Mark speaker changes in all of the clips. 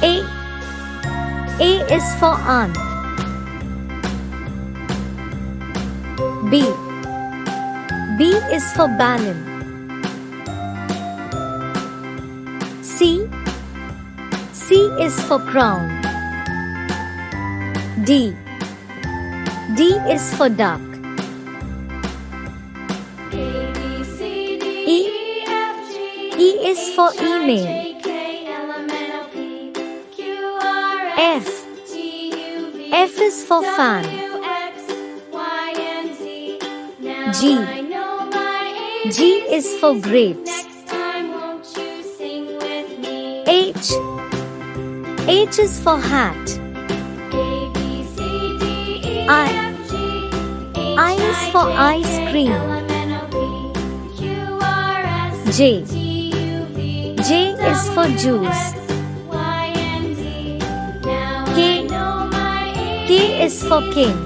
Speaker 1: A. A is for aunt. B. B is for balloon. C. C is for crown. D. D is for duck. E. E is for email. F. F is for fan. G. G is for grapes. H. H is for hat. I is for ice cream. J. J is for juice. K. K is for king.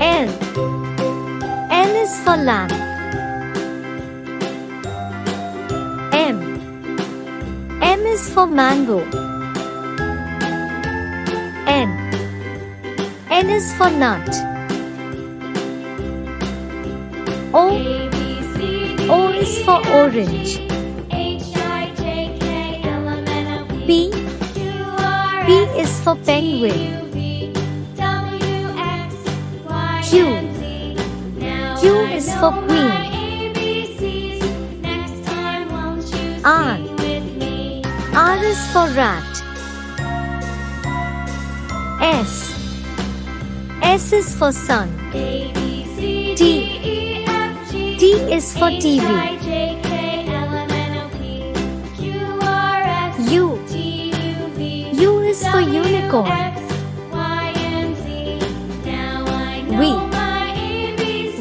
Speaker 1: L. L is for lamp. M. M is for mango. N. N is for nut. O. O is for orange. P. P is for penguin. Q. Q is for queen. R. R is for rat. S. S is for sun. T. T is for TV. U. U is for unicorn. V.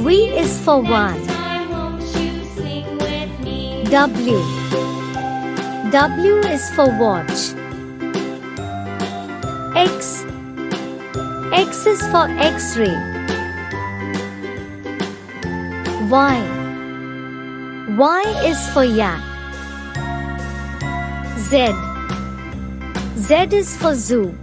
Speaker 1: V is for one. W. W is for watch. X. X is for X-ray. Y. Y is for yak. Z. Z is for zoo.